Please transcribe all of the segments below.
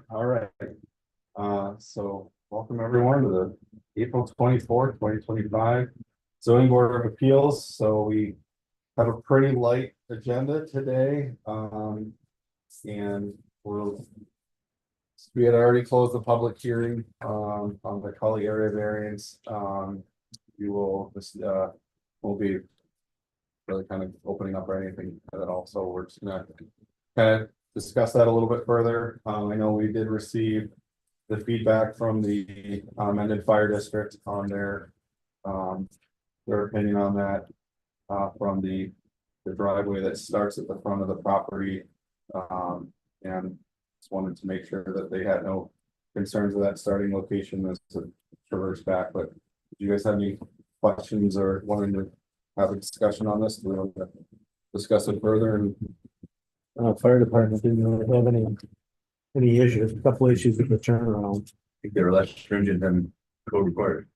All right, so welcome everyone to the April 24th, 2025 zoning board of appeals. So we have a pretty light agenda today. And we had already closed the public hearing, on the Cully area variance. You will, will be really kind of opening up or anything at all. So we're just gonna kind of discuss that a little bit further. I know we did receive the feedback from the amended fire district on their opinion on that, from the driveway that starts at the front of the property. And just wanted to make sure that they had no concerns with that starting location as a traverse back. But do you guys have any questions or wanting to have a discussion on this? We want to discuss it further. And Fire department didn't really have any issues, a couple issues with the turnaround. Think they were less stringent than code required.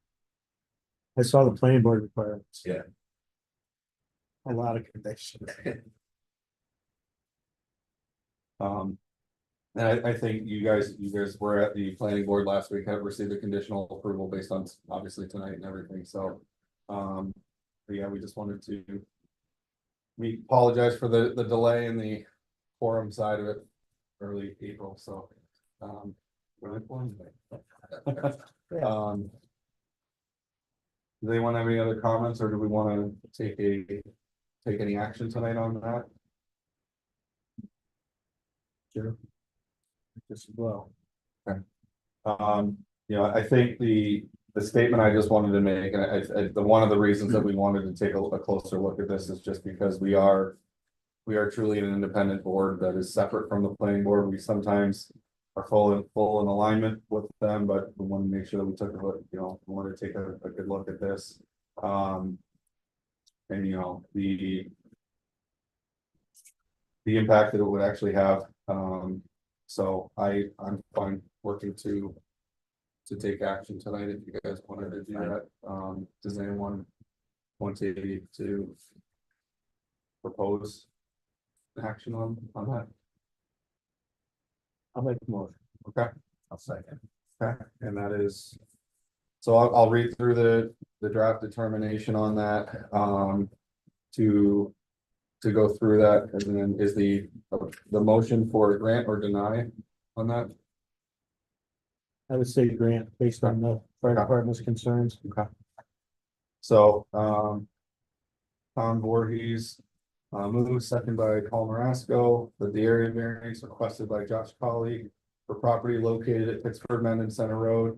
I saw the planning board requirements. Yeah. A lot of conditions. And I think you guys were at the planning board last week, have received a conditional approval based on obviously tonight and everything, so. But yeah, we just wanted to. We apologize for the delay in the quorum side of it, early April, so. Really quorum day. Do anyone have any other comments, or do we want to take any action tonight on that? Sure. Just as well. I think the statement I just wanted to make, and one of the reasons that we wanted to take a closer look at this is just because we are truly an independent board that is separate from the planning board. We sometimes are full in alignment with them, but we want to make sure that we took a look, we want to take a good look at this. And the impact that it would actually have. So I'm fine working to take action tonight if you guys wanted to do that. Does anyone want to propose action on that? I'll make the motion. Okay, I'll second. okay, and that is, so I'll read through the draft determination on that, to go through that, and then is the motion for grant or deny on that? I would say grant based on the fire department's concerns. Okay. So, Tom Voorhees, moved, second by Paul Marasco, that the area variance requested by Josh Colley for property located at Pittsburgh Mendon Center Road.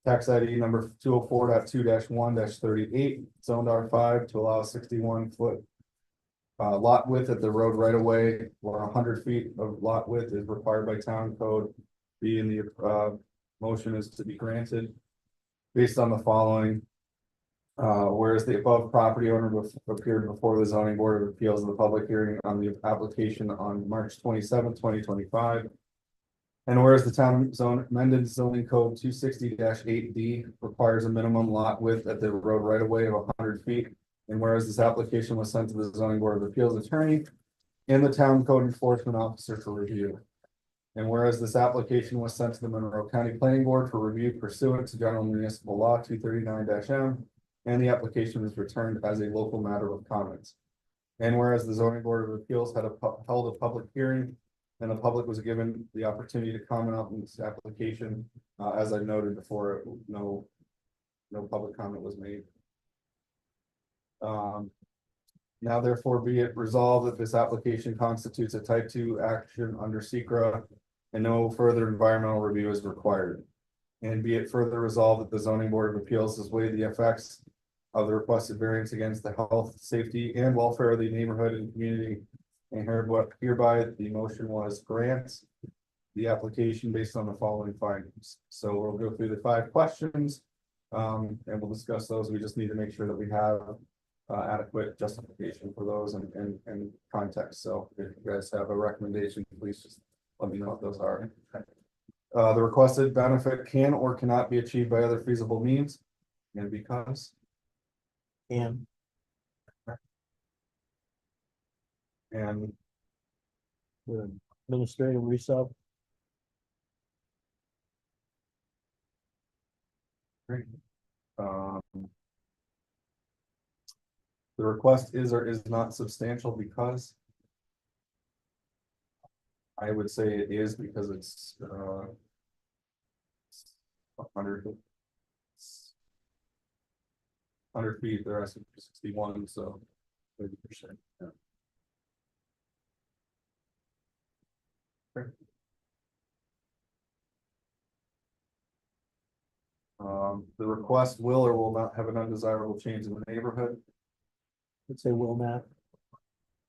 Tax ID number 204.2-1-38, zoned R5 to allow 61-foot lot width at the road right of way, where 100 feet of lot width is required by town code. Being the motion is to be granted based on the following. Whereas the above property owner appeared before the zoning board of appeals of the public hearing on the application on March 27th, 2025. And whereas the town amended zoning code 260-8D requires a minimum lot width at the road right of way of 100 feet. And whereas this application was sent to the zoning board of appeals attorney and the town code enforcement officer for review. And whereas this application was sent to the Monroe County Planning Board for review pursuant to General Municipal Law 239-M, and the application was returned as a local matter of comments. And whereas the zoning board of appeals had held a public hearing, and the public was given the opportunity to comment on this application, as I noted before, no public comment was made. Now therefore be it resolved that this application constitutes a type 2 action under SECRA and no further environmental review is required. And be it further resolved that the zoning board of appeals has weighed the effects of the requested variance against the health, safety, and welfare of the neighborhood and community. And hereby the motion was grants the application based on the following findings. So we'll go through the 5 questions, and we'll discuss those. We just need to make sure that we have adequate justification for those and context. So if you guys have a recommendation, please just let me know what those are. The requested benefit can or cannot be achieved by other feasible means, and because. And And the administrative resub. Great. Um. The request is or is not substantial because. I would say it is because it's, 100. 100 feet, they're asking for 61, so 30%. Yeah. Okay. The request will or will not have an undesirable change in the neighborhood. Let's say will not.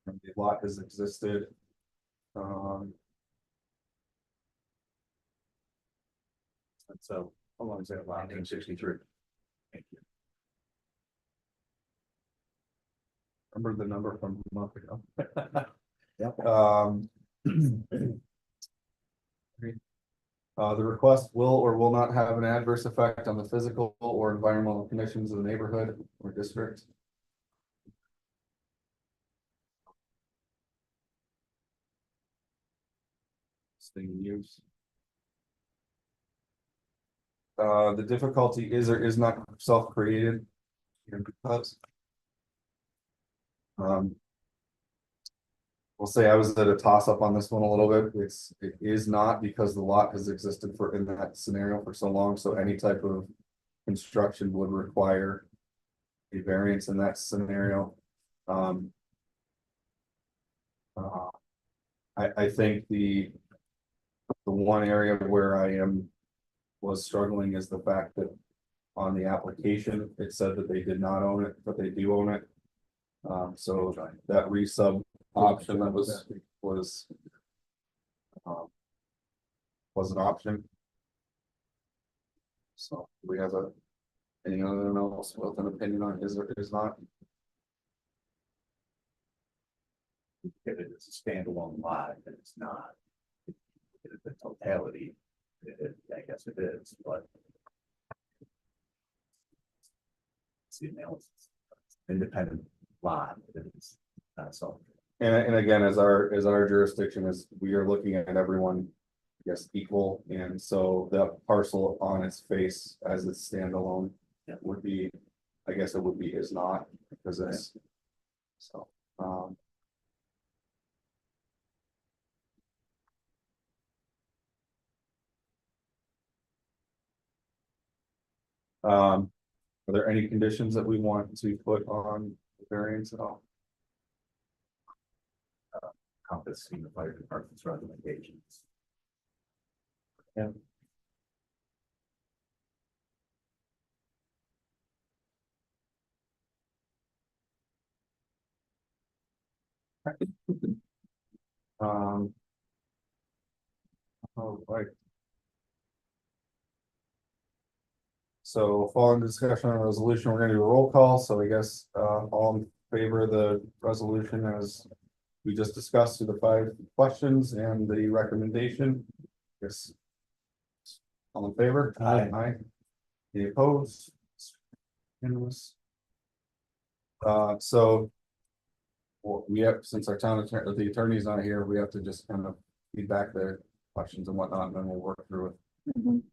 And the lot has existed. So, how long is that lot? 1963. Remember the number from a month ago. Yep. The request will or will not have an adverse effect on the physical or environmental conditions of the neighborhood or district. Staying in use. The difficulty is or is not self-created. And because. We'll say I was at a toss-up on this one a little bit. It is not because the lot has existed for in that scenario for so long, so any type of construction would require a variance in that scenario. I think the one area where I was struggling is the fact that on the application, it said that they did not own it, but they do own it. So that resub option that was an option. So we have anyone else with an opinion on is or is not? If it is a standalone lot, then it's not. The totality, I guess it is, but. It's the analysis. Independent lot, it's not so. And again, as our jurisdiction is, we are looking at everyone, I guess, equal, and so that parcel on its face as it's standalone. Yeah. Would be, I guess it would be is not, because it's, so, are there any conditions that we want to put on the variance at all? Compassing the fire department's recommendations. Yeah. Oh, right. So following the discussion on the resolution, we're gonna do a roll call, so I guess, all in favor of the resolution as we just discussed through the 5 questions and the recommendation. Yes. All in favor? Aye. Aye. Any opposed? Unanimous. So. Well, we have, since our town attorney, the attorney's not here, we have to just kind of feedback the questions and whatnot, and then we'll work through it.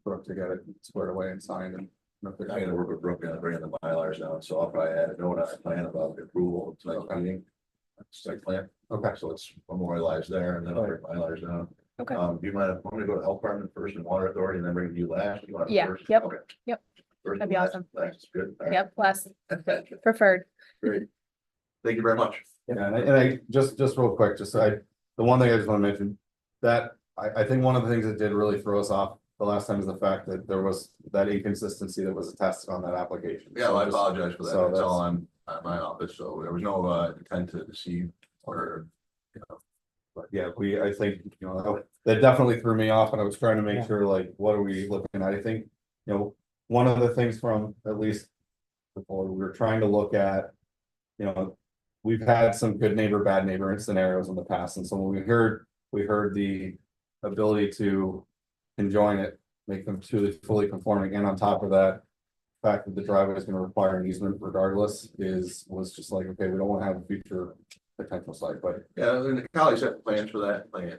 Work to get it squared away and signed and. I'm gonna work with Brooke on bringing the Mylars down, so I'll probably add a note on the plan about the approval of tonight's meeting. Site plan, Okay, so it's memorialized there, and then I'll bring Mylars down. Okay. Do you mind, I'm gonna go to health department first and water authority, and then bring it to you last? You want it Yeah, first? yep, Okay. yep. First That'd be and last, awesome. That's good. All right. Yep, last preferred. Great. Thank you very much. yeah, and I just real quick, the one thing I just want to mention, that I think one of the things that did really throw us off the last time is the fact that there was that inconsistency that was attested on that application. Yeah, well, I So just- apologize for that. so That's all that's- on my office, so there was no intent to deceive or. But yeah, I think, that definitely threw me off, and I was trying to make Yeah. sure, like, what are we looking at? I think, one of the things from at least. Before, we were trying to look at, we've had some good neighbor, bad neighbor scenarios in the past, and so when we heard the ability to. Conjoin it, make them fully conforming, and on top of that. The fact that the driveway is gonna require an easement regardless was just like, okay, we don't wanna have a future potential site, but. Yeah, and the college had plans for that plan,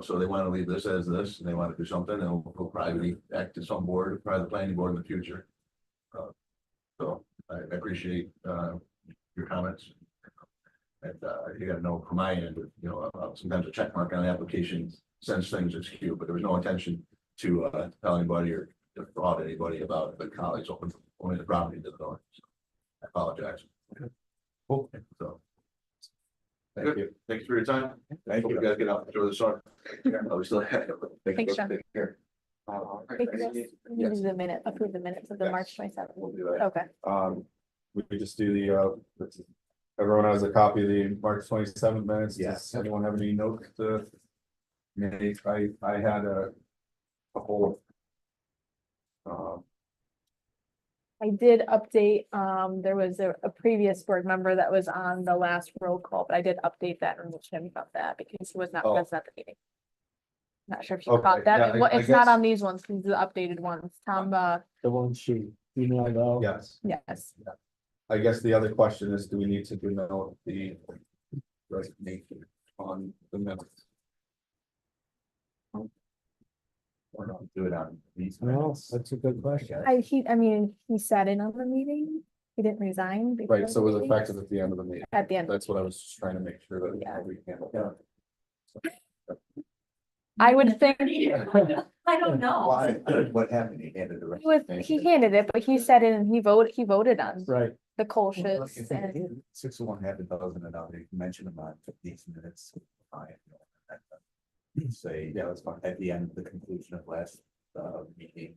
so they want to leave this as this, and they want to do something, and we'll probably act as some board, probably the planning board in the future. So I appreciate, your comments. And, you gotta know from my end, you know, sometimes a check mark on the application sends things askew, but there was no intention to, tell anybody or defraud anybody about the college owning the property to the north. So I apologize. Cool. So. Thank you. Thanks for your time. Hope you guys get out, enjoy the sun. Oh, we still have. Thanks, John. Take care. Use the minute, approve the minutes of the Yes. March 27th. We'll do that. Okay, We could just do the, everyone has a copy of the March 27th minutes. Yes. Does anyone have any notes to? Make? I had a couple. I did update, there was a previous board member that was on the last roll call, but I did update that and mention him about that because he was not Oh. present at the meeting. Not sure if you Okay, caught that. yeah, Well, I it's not guess- on these ones, these are the updated ones. Tom, The one she emailed out. Yes, yes, I guess the other question is, do we need to denote the resignation on the minutes? Or not do it on these. Well, minutes. that's a good question. I mean, he sat in on the meeting. He didn't resign. before Right, so it was the meeting. effective at the end of the meeting. At the end. That's what I was just trying to make sure that Yeah. we handled that. I would think. I don't know. Why? What happened? He handed the He handed it, but he sat in and he voted on Right, the Colchis and 601 half a dozen and you mention them on these minutes. Fine. Say, Yeah, that's fine. at the end of the conclusion of last meeting.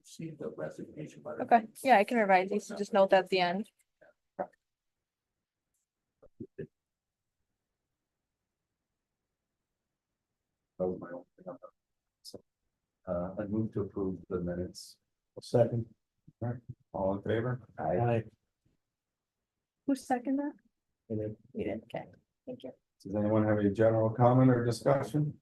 See the resignation. by the- okay, yeah, I can revise these, so just note that at the end. That was my own thing on that. So, I move to approve the minutes. second. All in favor? Aye. Who seconded that? And then You did, okay, thank you. Does anyone have any general comment or discussion?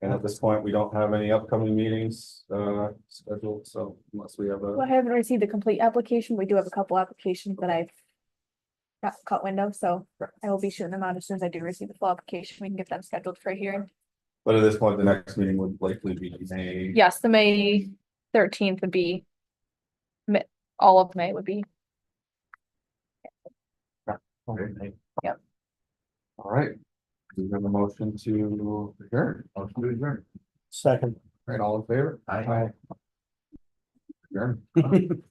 And at this point, we don't have any upcoming meetings scheduled, so unless we have Well, I a, haven't received a complete application. We do have a couple applications that I've got caught window, so I will be shooting them out as soon as I do receive the full application. We can get them scheduled for a hearing. but at this point, the next meeting would likely be May. Yes, the May 13th would be. All of May would be, Okay. Yep. All right. We have a motion to adjourn. Motion to adjourn. second. Right, all in favor? Aye. Adjourn.